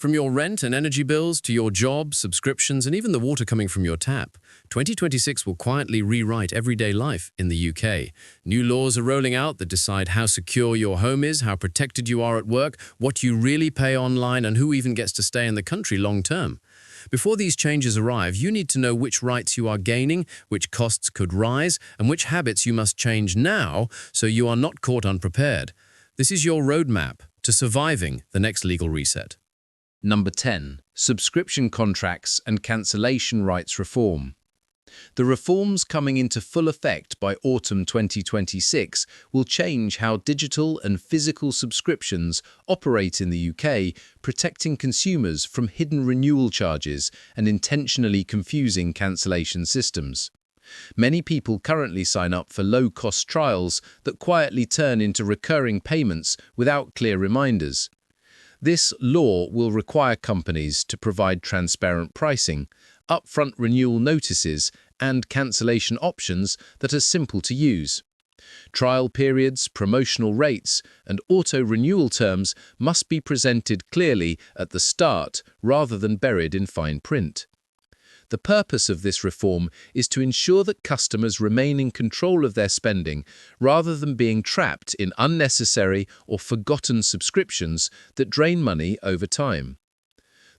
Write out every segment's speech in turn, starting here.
From your rent and energy bills to your job, subscriptions, and even the water coming from your tap, 2026 will quietly rewrite everyday life in the UK. New laws are rolling out that decide how secure your home is, how protected you are at work, what you really pay online, and who even gets to stay in the country long term. Before these changes arrive, you need to know which rights you are gaining, which costs could rise, and which habits you must change now so you are not caught unprepared. This is your roadmap to surviving the next legal reset. Number 10. Subscription contracts and cancellation rights reform. The reforms coming into full effect by autumn 2026 will change how digital and physical subscriptions operate in the UK, protecting consumers from hidden renewal charges and intentionally confusing cancellation systems. Many people currently sign up for low-cost trials that quietly turn into recurring payments without clear reminders. This law will require companies to provide transparent pricing, upfront renewal notices, and cancellation options that are simple to use. Trial periods, promotional rates, and auto-renewal terms must be presented clearly at the start rather than buried in fine print. The purpose of this reform is to ensure that customers remain in control of their spending rather than being trapped in unnecessary or forgotten subscriptions that drain money over time.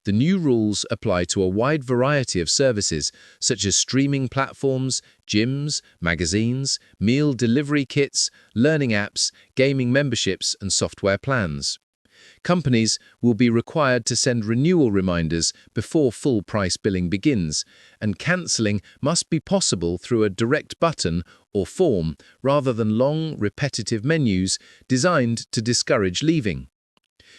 The new rules apply to a wide variety of services such as streaming platforms, gyms, magazines, meal delivery kits, learning apps, gaming memberships, and software plans. Companies will be required to send renewal reminders before full price billing begins, and cancelling must be possible through a direct button or form rather than long, repetitive menus designed to discourage leaving.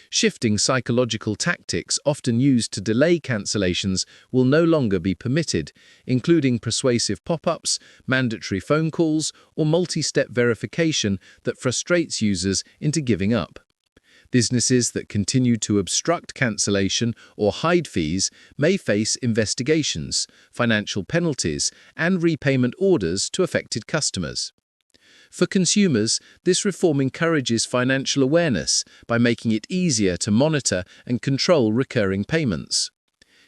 Shifting psychological tactics often used to delay cancellations will no longer be permitted, including persuasive pop-ups, mandatory phone calls, or multi-step verification that frustrates users into giving up. Businesses that continue to obstruct cancellation or hide fees may face investigations, financial penalties, and repayment orders to affected customers. For consumers, this reform encourages financial awareness by making it easier to monitor and control recurring payments.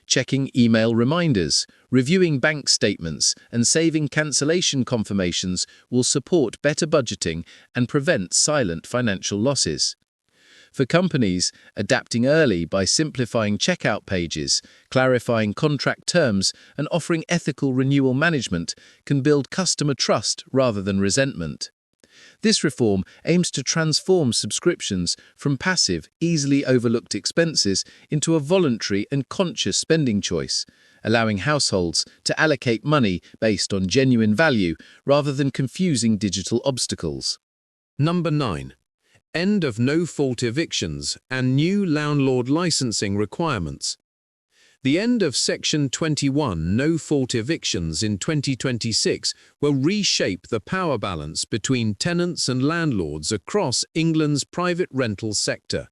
Checking email reminders, reviewing bank statements, and saving cancellation confirmations will support better budgeting and prevent silent financial losses. For companies, adapting early by simplifying checkout pages, clarifying contract terms, and offering ethical renewal management can build customer trust rather than resentment. This reform aims to transform subscriptions from passive, easily overlooked expenses into a voluntary and conscious spending choice, allowing households to allocate money based on genuine value rather than confusing digital obstacles. Number 9. End of No-Fault Evictions and new landlord licensing requirements. The end of Section 21 No-Fault Evictions in 2026 will reshape the power balance between tenants and landlords across England's private rental sector.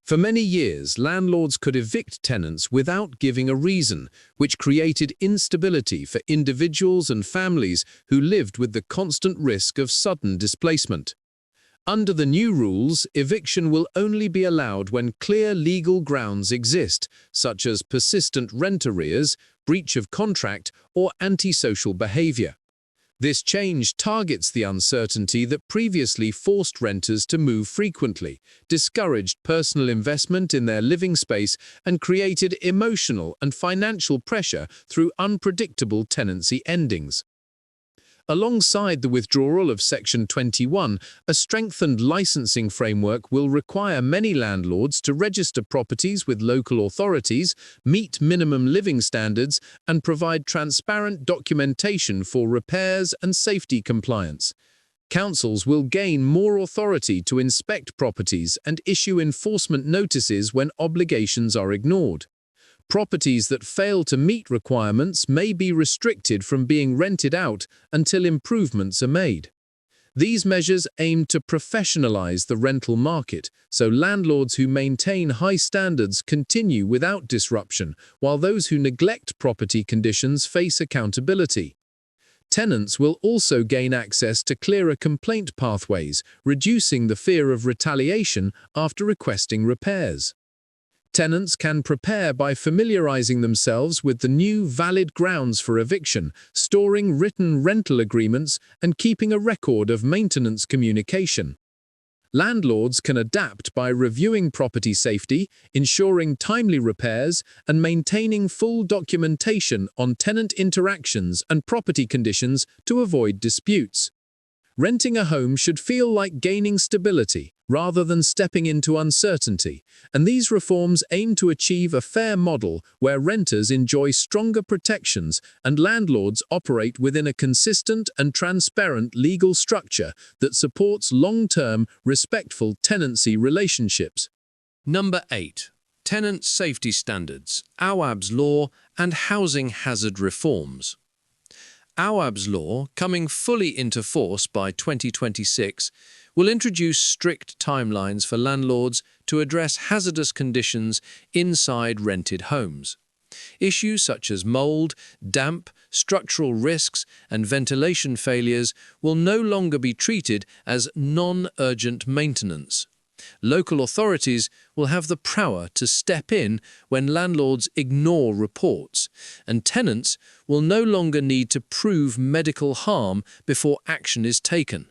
For many years, landlords could evict tenants without giving a reason, which created instability for individuals and families who lived with the constant risk of sudden displacement. Under the new rules, eviction will only be allowed when clear legal grounds exist, such as persistent rent arrears, breach of contract, or antisocial behavior. This change targets the uncertainty that previously forced renters to move frequently, discouraged personal investment in their living space, and created emotional and financial pressure through unpredictable tenancy endings. Alongside the withdrawal of Section 21, a strengthened licensing framework will require many landlords to register properties with local authorities, meet minimum living standards, and provide transparent documentation for repairs and safety compliance. Councils will gain more authority to inspect properties and issue enforcement notices when obligations are ignored. Properties that fail to meet requirements may be restricted from being rented out until improvements are made. These measures aim to professionalize the rental market, so landlords who maintain high standards continue without disruption, while those who neglect property conditions face accountability. Tenants will also gain access to clearer complaint pathways, reducing the fear of retaliation after requesting repairs. Tenants can prepare by familiarizing themselves with the new valid grounds for eviction, storing written rental agreements, and keeping a record of maintenance communication. Landlords can adapt by reviewing property safety, ensuring timely repairs, and maintaining full documentation on tenant interactions and property conditions to avoid disputes. Renting a home should feel like gaining stability rather than stepping into uncertainty, and these reforms aim to achieve a fair model where renters enjoy stronger protections and landlords operate within a consistent and transparent legal structure that supports long-term, respectful tenancy relationships. Number 8. Tenant Safety Standards, Awaab's Law and Housing Hazard Reforms. Awaab's law, coming fully into force by 2026, will introduce strict timelines for landlords to address hazardous conditions inside rented homes. Issues such as mold, damp, structural risks, and ventilation failures will no longer be treated as non-urgent maintenance. Local authorities will have the power to step in when landlords ignore reports, and tenants will no longer need to prove medical harm before action is taken.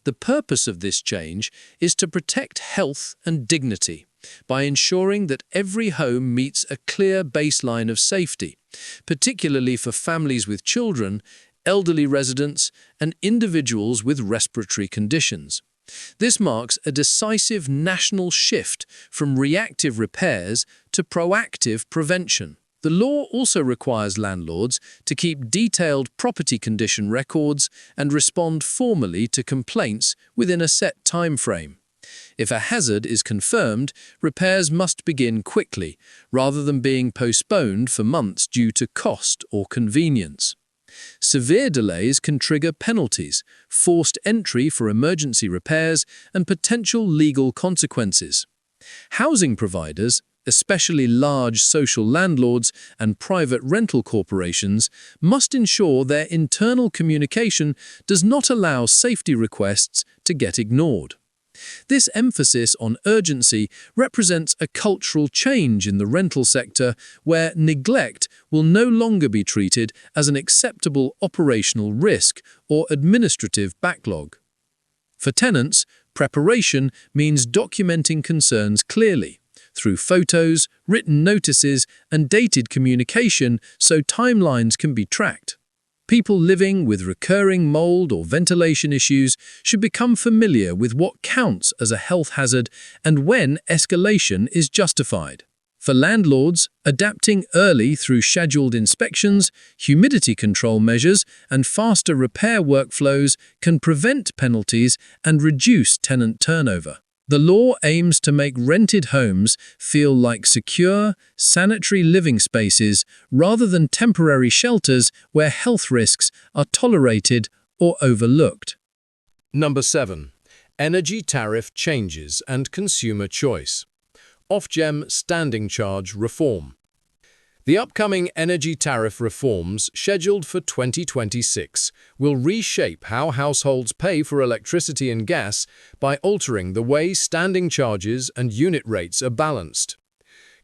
The purpose of this change is to protect health and dignity by ensuring that every home meets a clear baseline of safety, particularly for families with children, elderly residents, and individuals with respiratory conditions. This marks a decisive national shift from reactive repairs to proactive prevention. The law also requires landlords to keep detailed property condition records and respond formally to complaints within a set time frame. If a hazard is confirmed, repairs must begin quickly, rather than being postponed for months due to cost or convenience. Severe delays can trigger penalties, forced entry for emergency repairs, and potential legal consequences. Housing providers, especially large social landlords and private rental corporations, must ensure their internal communication does not allow safety requests to get ignored. This emphasis on urgency represents a cultural change in the rental sector where neglect will no longer be treated as an acceptable operational risk or administrative backlog. For tenants, preparation means documenting concerns clearly, through photos, written notices, and dated communication so timelines can be tracked. People living with recurring mold or ventilation issues should become familiar with what counts as a health hazard and when escalation is justified. For landlords, adapting early through scheduled inspections, humidity control measures, and faster repair workflows can prevent penalties and reduce tenant turnover. The law aims to make rented homes feel like secure, sanitary living spaces rather than temporary shelters where health risks are tolerated or overlooked. Number 7. Energy Tariff Changes and Consumer Choice. Ofgem Standing Charge Reform. The upcoming energy tariff reforms, scheduled for 2026, will reshape how households pay for electricity and gas by altering the way standing charges and unit rates are balanced.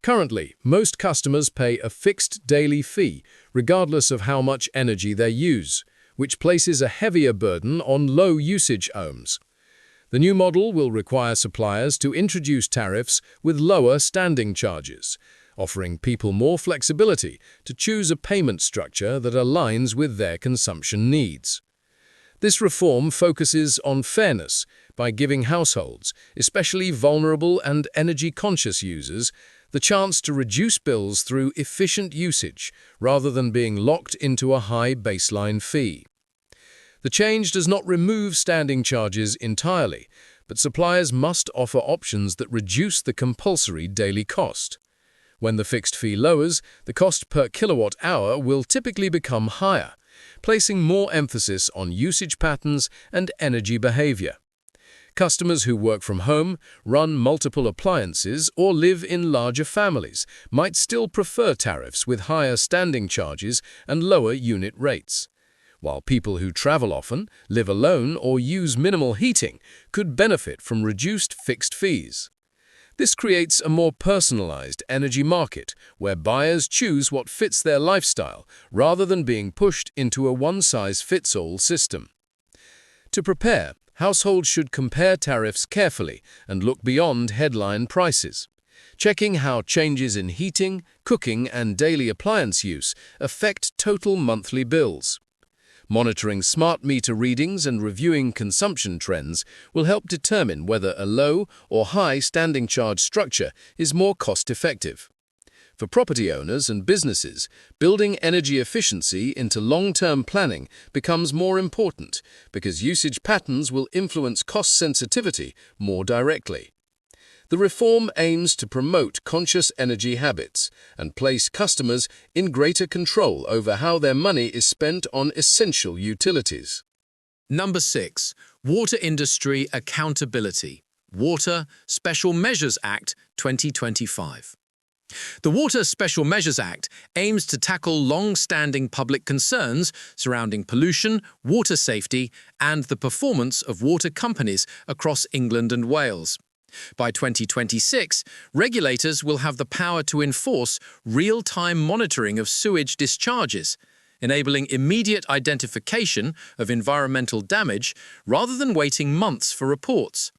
Currently, most customers pay a fixed daily fee, regardless of how much energy they use, which places a heavier burden on low-usage homes. The new model will require suppliers to introduce tariffs with lower standing charges, offering people more flexibility to choose a payment structure that aligns with their consumption needs. This reform focuses on fairness by giving households, especially vulnerable and energy-conscious users, the chance to reduce bills through efficient usage rather than being locked into a high baseline fee. The change does not remove standing charges entirely, but suppliers must offer options that reduce the compulsory daily cost. When the fixed fee lowers, the cost per kilowatt-hour will typically become higher, placing more emphasis on usage patterns and energy behavior. Customers who work from home, run multiple appliances, or live in larger families might still prefer tariffs with higher standing charges and lower unit rates, while people who travel often, live alone, or use minimal heating could benefit from reduced fixed fees. This creates a more personalized energy market where buyers choose what fits their lifestyle rather than being pushed into a one-size-fits-all system. To prepare, households should compare tariffs carefully and look beyond headline prices, checking how changes in heating, cooking, and daily appliance use affect total monthly bills. Monitoring smart meter readings and reviewing consumption trends will help determine whether a low or high standing charge structure is more cost-effective. For property owners and businesses, building energy efficiency into long-term planning becomes more important because usage patterns will influence cost sensitivity more directly. The reform aims to promote conscious energy habits and place customers in greater control over how their money is spent on essential utilities. Number 6. Water Industry Accountability. Water Special Measures Act 2025. The Water Special Measures Act aims to tackle long-standing public concerns surrounding pollution, water safety, and the performance of water companies across England and Wales. By 2026, regulators will have the power to enforce real-time monitoring of sewage discharges, enabling immediate identification of environmental damage rather than waiting months for reports.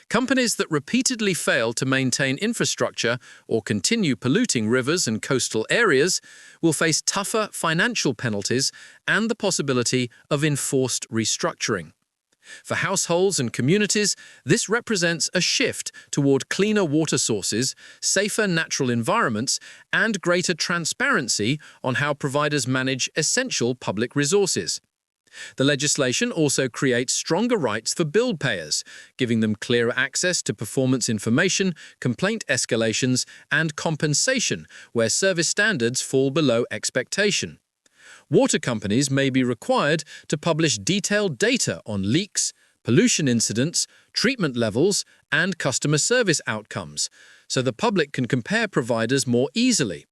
Companies that repeatedly fail to maintain infrastructure or continue polluting rivers and coastal areas will face tougher financial penalties and the possibility of enforced restructuring. For households and communities, this represents a shift toward cleaner water sources, safer natural environments, and greater transparency on how providers manage essential public resources. The legislation also creates stronger rights for bill payers, giving them clearer access to performance information, complaint escalations, and compensation where service standards fall below expectation. Water companies may be required to publish detailed data on leaks, pollution incidents, treatment levels, and customer service outcomes, so the public can compare providers more easily.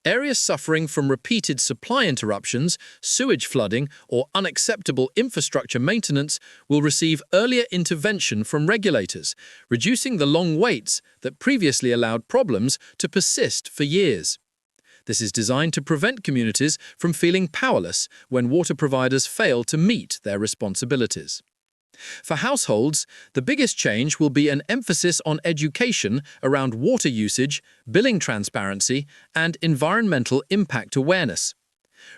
Areas suffering from repeated supply interruptions, sewage flooding, or unacceptable infrastructure maintenance will receive earlier intervention from regulators, reducing the long waits that previously allowed problems to persist for years. This is designed to prevent communities from feeling powerless when water providers fail to meet their responsibilities. For households, the biggest change will be an emphasis on education around water usage, billing transparency, and environmental impact awareness.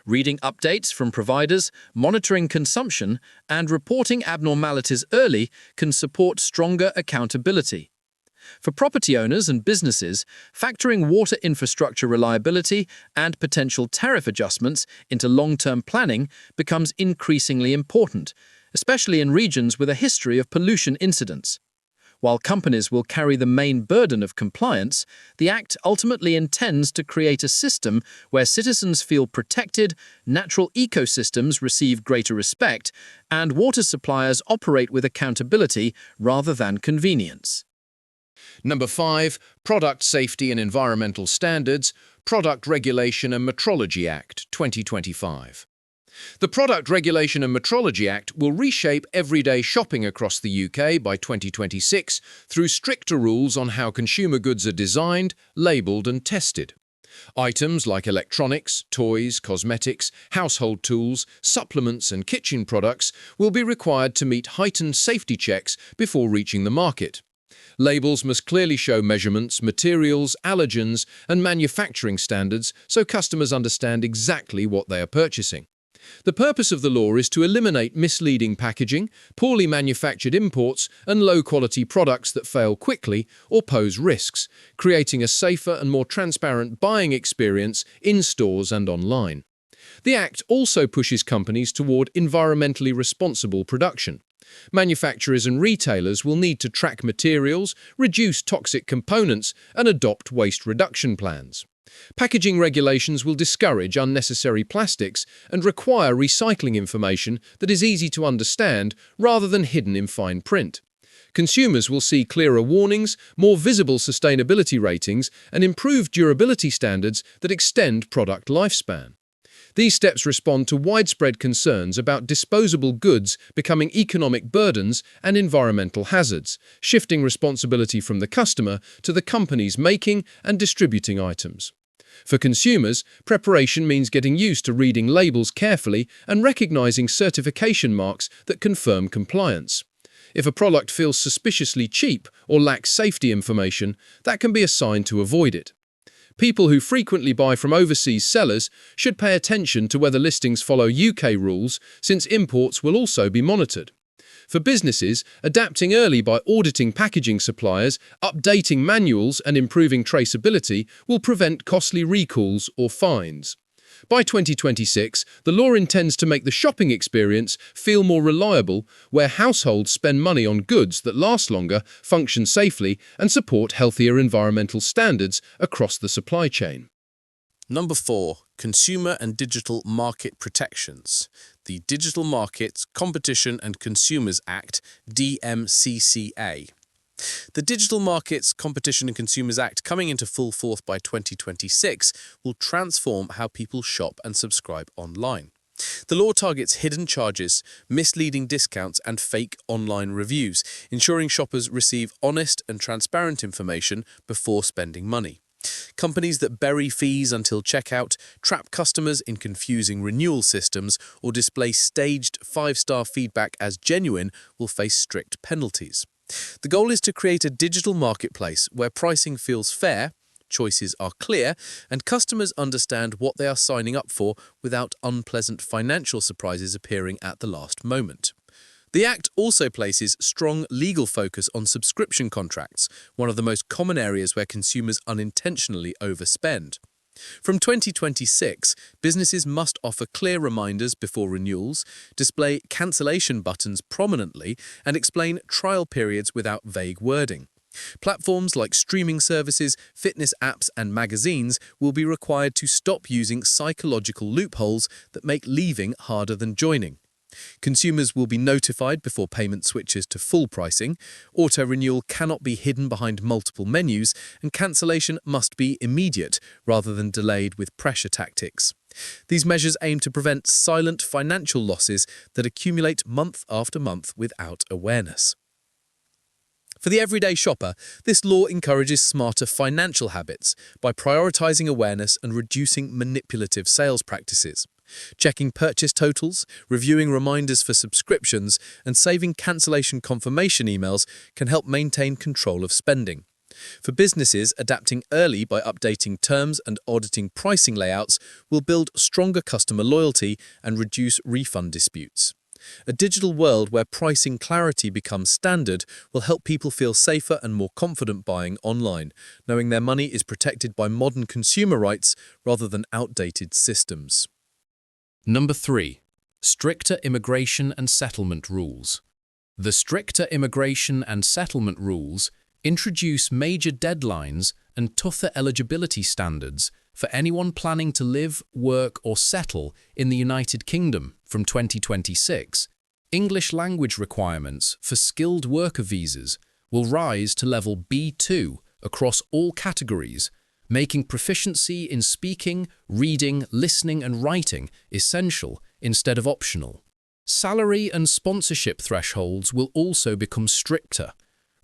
Reading updates from providers, monitoring consumption, and reporting abnormalities early can support stronger accountability. For property owners and businesses, factoring water infrastructure reliability and potential tariff adjustments into long-term planning becomes increasingly important, especially in regions with a history of pollution incidents. While companies will carry the main burden of compliance, the Act ultimately intends to create a system where citizens feel protected, natural ecosystems receive greater respect, and water suppliers operate with accountability rather than convenience. Number 5. Product Safety and Environmental Standards, Product Regulation and Metrology Act 2025. The Product Regulation and Metrology Act will reshape everyday shopping across the UK by 2026 through stricter rules on how consumer goods are designed, labelled and tested. Items like electronics, toys, cosmetics, household tools, supplements and kitchen products will be required to meet heightened safety checks before reaching the market. Labels must clearly show measurements, materials, allergens, and manufacturing standards so customers understand exactly what they are purchasing. The purpose of the law is to eliminate misleading packaging, poorly manufactured imports, and low-quality products that fail quickly or pose risks, creating a safer and more transparent buying experience in stores and online. The Act also pushes companies toward environmentally responsible production. Manufacturers and retailers will need to track materials, reduce toxic components, and adopt waste reduction plans. Packaging regulations will discourage unnecessary plastics and require recycling information that is easy to understand rather than hidden in fine print. Consumers will see clearer warnings, more visible sustainability ratings, and improved durability standards that extend product lifespan. These steps respond to widespread concerns about disposable goods becoming economic burdens and environmental hazards, shifting responsibility from the customer to the companies making and distributing items. For consumers, preparation means getting used to reading labels carefully and recognizing certification marks that confirm compliance. If a product feels suspiciously cheap or lacks safety information, that can be a sign to avoid it. People who frequently buy from overseas sellers should pay attention to whether listings follow UK rules, since imports will also be monitored. For businesses, adapting early by auditing packaging suppliers, updating manuals and improving traceability will prevent costly recalls or fines. By 2026, the law intends to make the shopping experience feel more reliable, where households spend money on goods that last longer, function safely, and support healthier environmental standards across the supply chain. Number 4. Consumer and Digital Market Protections. The Digital Markets, Competition and Consumers Act, DMCCA. The Digital Markets, Competition and Consumers Act, coming into full force by 2026, will transform how people shop and subscribe online. The law targets hidden charges, misleading discounts, and fake online reviews, ensuring shoppers receive honest and transparent information before spending money. Companies that bury fees until checkout, trap customers in confusing renewal systems, or display staged 5-star feedback as genuine will face strict penalties. The goal is to create a digital marketplace where pricing feels fair, choices are clear, and customers understand what they are signing up for without unpleasant financial surprises appearing at the last moment. The Act also places strong legal focus on subscription contracts, one of the most common areas where consumers unintentionally overspend. From 2026, businesses must offer clear reminders before renewals, display cancellation buttons prominently, and explain trial periods without vague wording. Platforms like streaming services, fitness apps, and magazines will be required to stop using psychological loopholes that make leaving harder than joining. Consumers will be notified before payment switches to full pricing, auto-renewal cannot be hidden behind multiple menus, and cancellation must be immediate rather than delayed with pressure tactics. These measures aim to prevent silent financial losses that accumulate month after month without awareness. For the everyday shopper, this law encourages smarter financial habits by prioritizing awareness and reducing manipulative sales practices. Checking purchase totals, reviewing reminders for subscriptions, and saving cancellation confirmation emails can help maintain control of spending. For businesses, adapting early by updating terms and auditing pricing layouts will build stronger customer loyalty and reduce refund disputes. A digital world where pricing clarity becomes standard will help people feel safer and more confident buying online, knowing their money is protected by modern consumer rights rather than outdated systems. Number 3. Stricter Immigration and Settlement Rules. The stricter immigration and settlement rules introduce major deadlines and tougher eligibility standards for anyone planning to live, work, or settle in the United Kingdom from 2026. English language requirements for skilled worker visas will rise to level B2 across all categories, making proficiency in speaking, reading, listening, and writing essential instead of optional. Salary and sponsorship thresholds will also become stricter,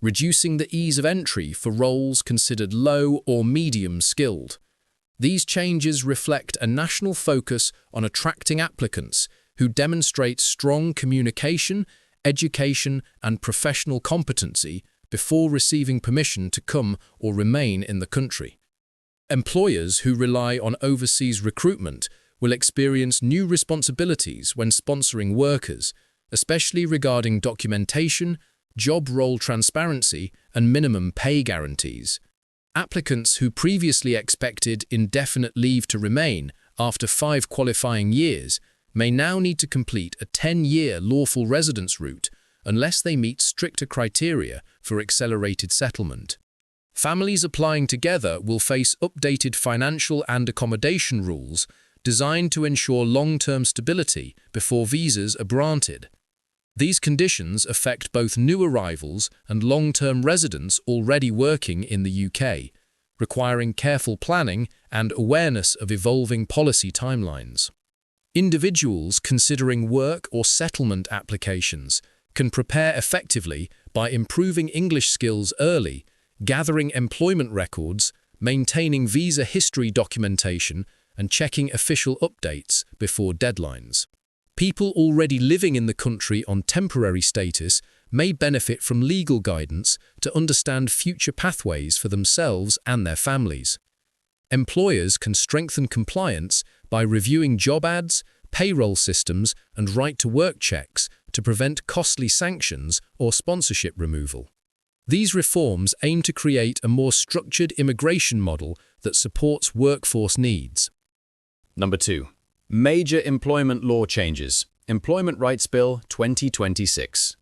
reducing the ease of entry for roles considered low or medium skilled. These changes reflect a national focus on attracting applicants who demonstrate strong communication, education, and professional competency before receiving permission to come or remain in the country. Employers who rely on overseas recruitment will experience new responsibilities when sponsoring workers, especially regarding documentation, job role transparency, and minimum pay guarantees. Applicants who previously expected indefinite leave to remain after 5 qualifying years may now need to complete a 10-year lawful residence route unless they meet stricter criteria for accelerated settlement. Families applying together will face updated financial and accommodation rules designed to ensure long-term stability before visas are granted. These conditions affect both new arrivals and long-term residents already working in the UK, requiring careful planning and awareness of evolving policy timelines. Individuals considering work or settlement applications can prepare effectively by improving English skills early, gathering employment records, maintaining visa history documentation, and checking official updates before deadlines. People already living in the country on temporary status may benefit from legal guidance to understand future pathways for themselves and their families. Employers can strengthen compliance by reviewing job ads, payroll systems, and right-to-work checks to prevent costly sanctions or sponsorship removal. These reforms aim to create a more structured immigration model that supports workforce needs. Number 2. Major Employment Law Changes. Employment Rights Bill 2026.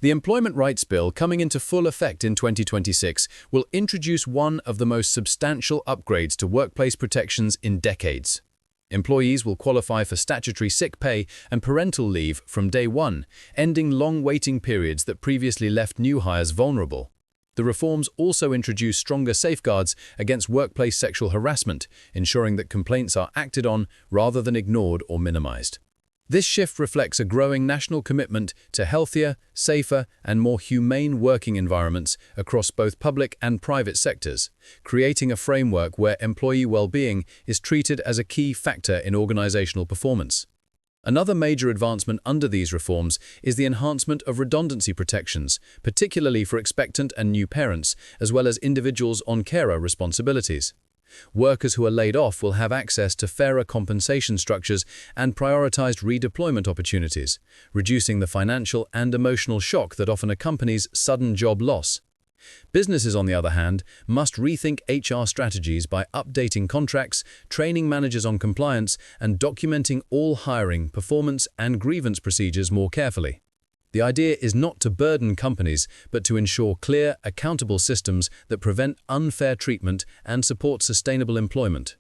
The Employment Rights Bill, coming into full effect in 2026, will introduce one of the most substantial upgrades to workplace protections in decades. Employees will qualify for statutory sick pay and parental leave from day one, ending long waiting periods that previously left new hires vulnerable. The reforms also introduce stronger safeguards against workplace sexual harassment, ensuring that complaints are acted on rather than ignored or minimized. This shift reflects a growing national commitment to healthier, safer, and more humane working environments across both public and private sectors, creating a framework where employee well-being is treated as a key factor in organizational performance. Another major advancement under these reforms is the enhancement of redundancy protections, particularly for expectant and new parents, as well as individuals on carer responsibilities. Workers who are laid off will have access to fairer compensation structures and prioritized redeployment opportunities, reducing the financial and emotional shock that often accompanies sudden job loss. Businesses, on the other hand, must rethink HR strategies by updating contracts, training managers on compliance, and documenting all hiring, performance, and grievance procedures more carefully. The idea is not to burden companies, but to ensure clear, accountable systems that prevent unfair treatment and support sustainable employment.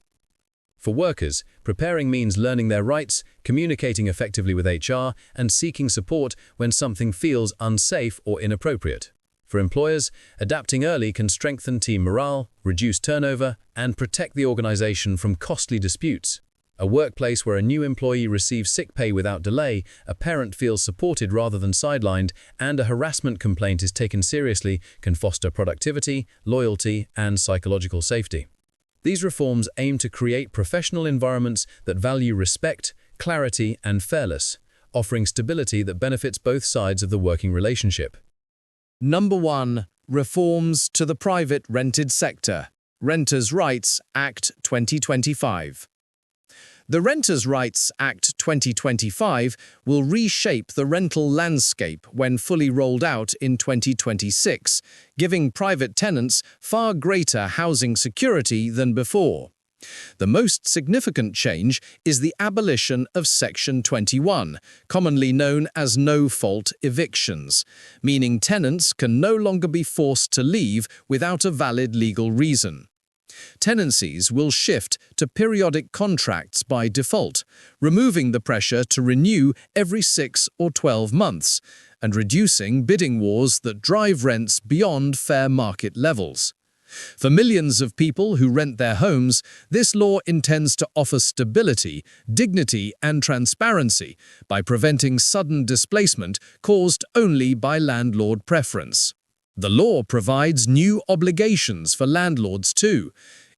For workers, preparing means learning their rights, communicating effectively with HR, and seeking support when something feels unsafe or inappropriate. For employers, adapting early can strengthen team morale, reduce turnover, and protect the organization from costly disputes. A workplace where a new employee receives sick pay without delay, a parent feels supported rather than sidelined, and a harassment complaint is taken seriously can foster productivity, loyalty, and psychological safety. These reforms aim to create professional environments that value respect, clarity, and fairness, offering stability that benefits both sides of the working relationship. Number 1. Reforms to the private rented sector. Renters' Rights Act 2025. The Renters' Rights Act 2025 will reshape the rental landscape when fully rolled out in 2026, giving private tenants far greater housing security than before. The most significant change is the abolition of Section 21, commonly known as no-fault evictions, meaning tenants can no longer be forced to leave without a valid legal reason. Tenancies will shift to periodic contracts by default, removing the pressure to renew every 6 or 12 months, and reducing bidding wars that drive rents beyond fair market levels. For millions of people who rent their homes, this law intends to offer stability, dignity, and transparency by preventing sudden displacement caused only by landlord preference. The law provides new obligations for landlords too.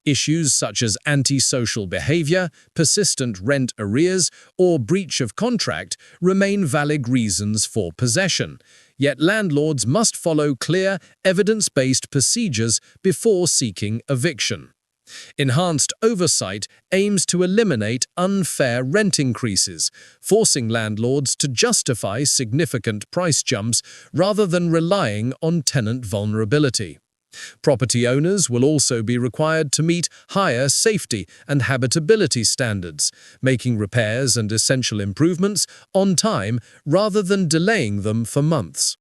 Issues such as antisocial behavior, persistent rent arrears, or breach of contract remain valid reasons for possession. Yet landlords must follow clear, evidence-based procedures before seeking eviction. Enhanced oversight aims to eliminate unfair rent increases, forcing landlords to justify significant price jumps rather than relying on tenant vulnerability. Property owners will also be required to meet higher safety and habitability standards, making repairs and essential improvements on time rather than delaying them for months.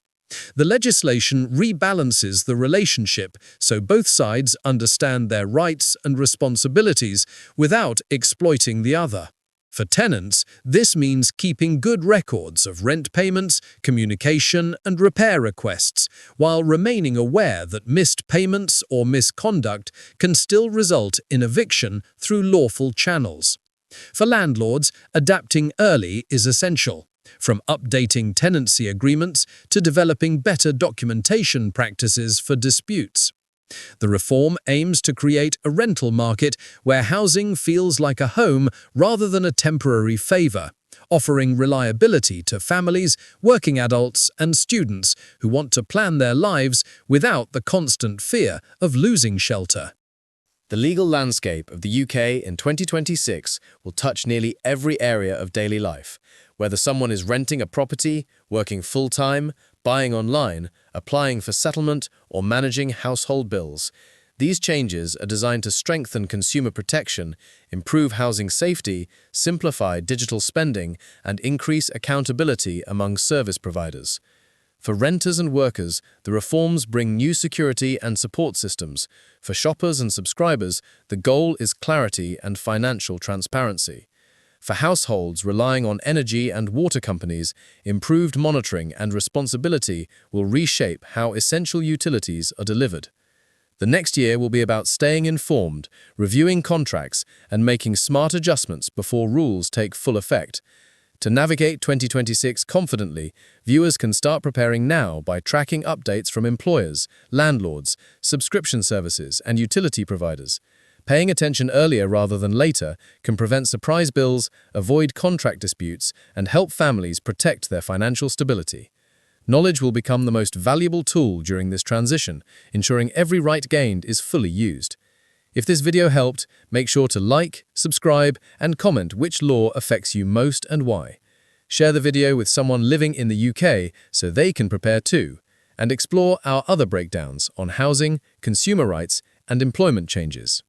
The legislation rebalances the relationship so both sides understand their rights and responsibilities without exploiting the other. For tenants, this means keeping good records of rent payments, communication, and repair requests, while remaining aware that missed payments or misconduct can still result in eviction through lawful channels. For landlords, adapting early is essential, from updating tenancy agreements to developing better documentation practices for disputes. The reform aims to create a rental market where housing feels like a home rather than a temporary favor, offering reliability to families, working adults, and students who want to plan their lives without the constant fear of losing shelter. The legal landscape of the UK in 2026 will touch nearly every area of daily life, whether someone is renting a property, working full-time, buying online, applying for settlement, or managing household bills. These changes are designed to strengthen consumer protection, improve housing safety, simplify digital spending, and increase accountability among service providers. For renters and workers, the reforms bring new security and support systems. For shoppers and subscribers, the goal is clarity and financial transparency. For households relying on energy and water companies, improved monitoring and responsibility will reshape how essential utilities are delivered. The next year will be about staying informed, reviewing contracts, and making smart adjustments before rules take full effect. To navigate 2026 confidently, viewers can start preparing now by tracking updates from employers, landlords, subscription services, and utility providers. Paying attention earlier rather than later can prevent surprise bills, avoid contract disputes, and help families protect their financial stability. Knowledge will become the most valuable tool during this transition, ensuring every right gained is fully used. If this video helped, make sure to like, subscribe, and comment which law affects you most and why. Share the video with someone living in the UK so they can prepare too, and explore our other breakdowns on housing, consumer rights, and employment changes.